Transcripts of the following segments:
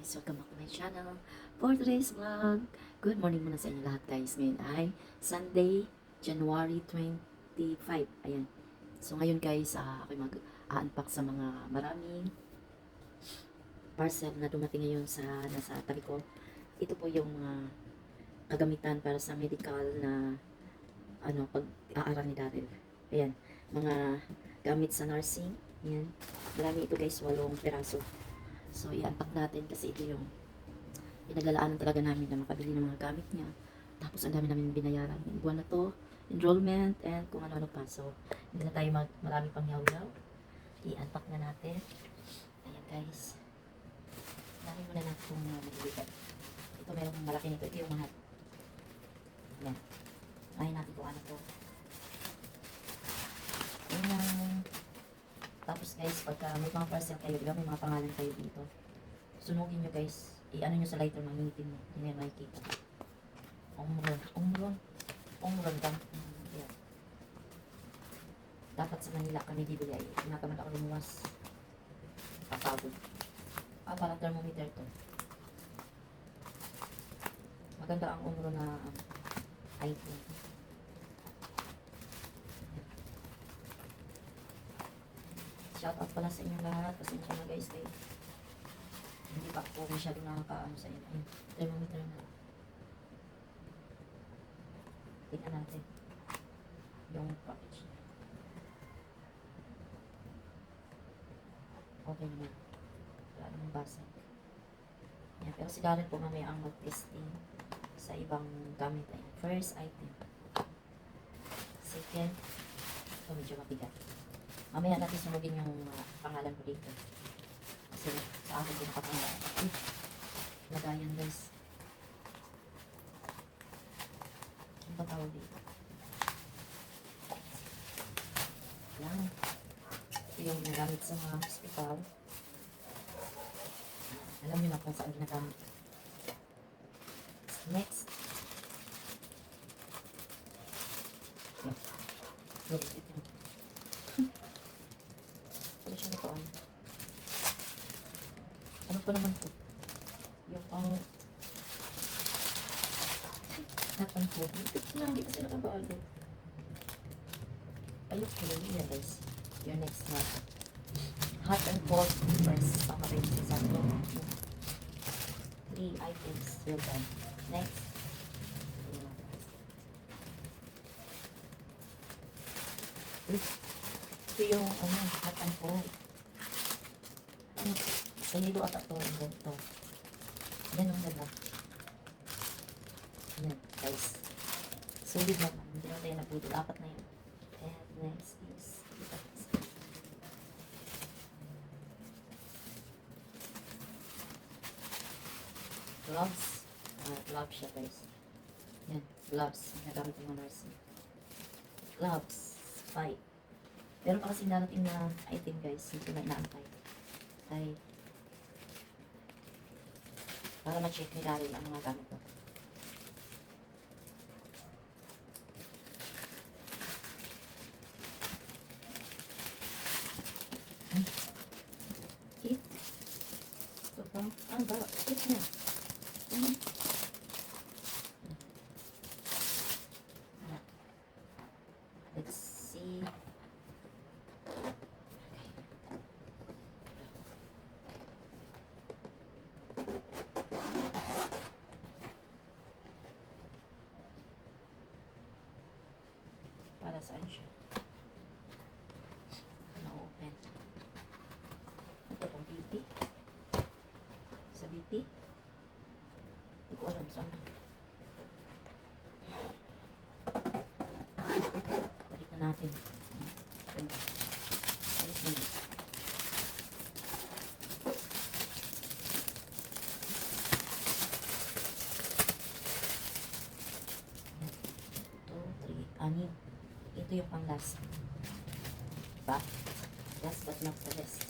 guys, welcome back to my channel. For today's vlog, good morning muna sa inyo lahat guys. Ngayon ay Sunday, January 25. Ayan. So ngayon guys, ako'y mag-unpack sa mga maraming parcel na dumating ngayon sa nasa tabi ko. Ito po yung kagamitan para sa medical na pag-aaral ni Daryl. Ayan, mga gamit sa nursing. Ayan. Marami ito guys, 8 peraso. So, i-unpack natin kasi ito yung pinaglalaanan talaga namin na makabili ng mga gamit niya. Tapos, ang dami namin binayaran. Yung buwan na to, enrollment, and kung ano-ano pa. So, hindi na tayo marami pang yaw-yaw. I-unpack na natin. Ayan guys. Dami muna natin itong maglilipat. Ito, merong malaki nito. Ito yung mahal. Ayan. Ayahin natin kung ano to. Ayan. Tapos guys, pagka may mga parcel kayo, diba, may mga pangalan kayo dito. Sunugin nyo guys. I-ano nyo sa lighter, manginitin mo. Hindi nyo makikita. Omron ka. Yeah. Dapat sa Manila kami bibili ay tinatamad ako lumuwas. Papagod. Parang thermometer to. Maganda ang omron na item. Shout out pala sa inyo lahat. Pasensya na guys. Hindi pa ako masyadong nakakaano sa inyo. Ayun, thermometer na. Tingnan natin. Yung package. Okay naman. Wala namang basag. Yan. Pero si Darren po mamaya ang mag-testing sa ibang gamit. Ayun. First item. Second. Ito medyo mabigat. Mamaya natin sunugin yung pangalan ko dito. Kasi sa akin din nakapangalan. Lagayan guys. Ano ba tawag dito? Yan. Ito yung ginagamit sa mga hospital. Alam nyo na kung saan ginagamit. Next. Look, ito. Ano pa naman po? Yung pang natang po. Hindi kasi nakabalo. Ayok ko lang yan guys. Your next one. Hot and cold first. Pang-arrange sa ito. 3 items. Well done. Next. Ito yung hot and cold. Kanilo at ito. Ito. Yan ang ganda. Yan, guys. Solid naman. Hindi na tayo naputol. 4 na yun. And next is gloves. Gloves siya, guys. Yan, gloves. Nagamit yung mga nursing. Gloves. 5. Meron pa kasi darating na item, guys. Hindi na inaantay. Ay, para ma-check ni Daryl ang mga gamit ko. Kit. Ito pa. Ba? Kit niya. Let's see. Para saan siya? Na-open. Ito pang BP. Sa BP. Hindi ko alam saan. Balik na natin. Balik na natin. Anim. Ito yung pang last. Diba? Last but not the least.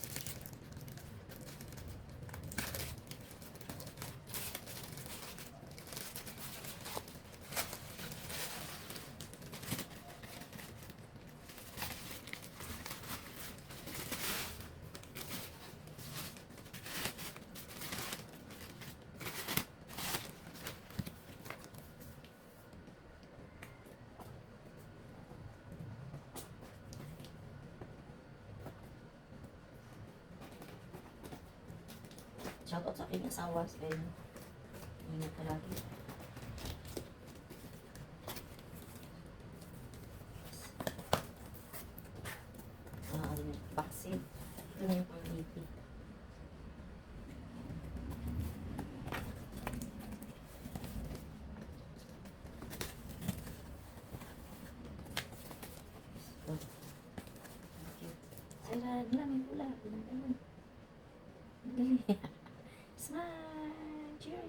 Shoutout sa aking asawa. Kaya ingat ka lagi. Ano yung vaccine. Ito na yung pang-BP. Sarah, maraming pula. Ganun. Dali. Smile. Cheer.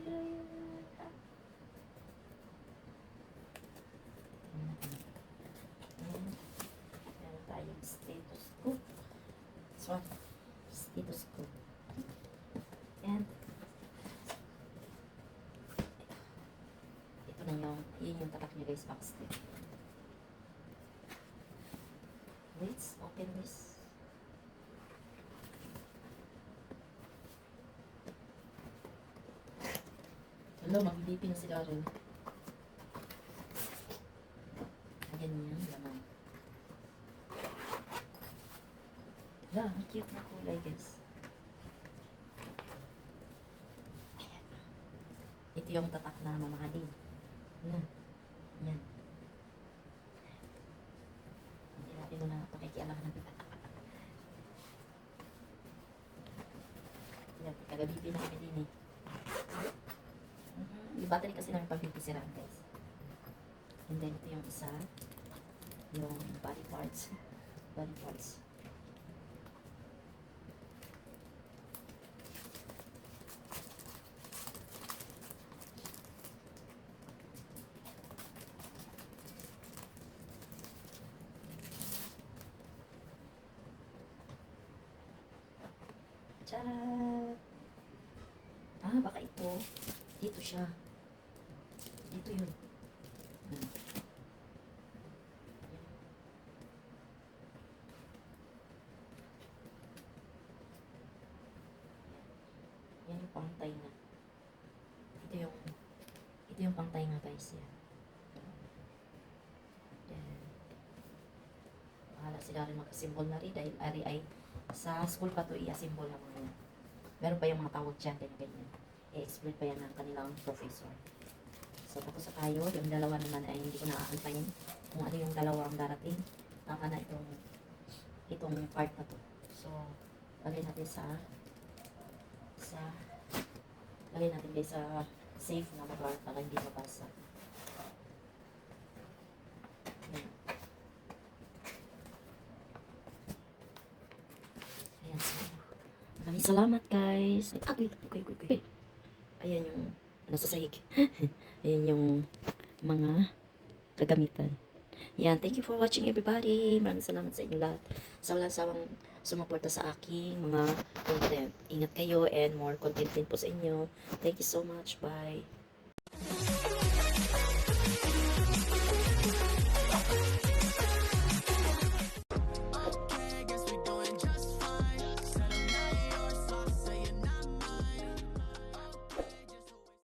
Meron tayong stethoscope. So, stethoscope. And, ito na yun yung tatak niya guys, backstep. Let's open this. Hello, mag-BP na sila rin. Ayan yan, laman. Hala, ang cute na kulay guys. Ayan. Ito yung tatak na mamahalin. Ayan. Ayan. Hindi natin muna pakikialaman ng Ayan, kagabibi na kami din eh. Yung battery kasi namin pag-pipisiraan guys. And then ito yung isa. Yung body parts. Body parts. Tcharat! Ah, baka ito. Dito siya. Dito yun. Yan yung pangtay na. Ito yung pangtay nga guys. Yan. Yan. Bahala sila rin magkasimbol na rin dahil ari ay sa school pa to i-assemble ang mga yan. Meron pa yung mga tawag dyan, ganyan-ganyan. I-explain pa yan ng kanilang professor. So, tapos sa tayo, yung dalawa naman ay hindi ko naaantayin kung ano yung dalawang darating. Taka na itong part na to. So, lagay natin lagay natin guys sa safe na lugar para hindi mabasa. Ayan. Ayan. Maraming salamat guys. Okay. Ayan yung nasa sahig. Ayan yung mga kagamitan. Yan, thank you for watching everybody. Maraming salamat sa inyo lahat. Sa walang sawang sumuporta sa aking mga content. Ingat kayo and more content din po sa inyo. Thank you so much. Bye.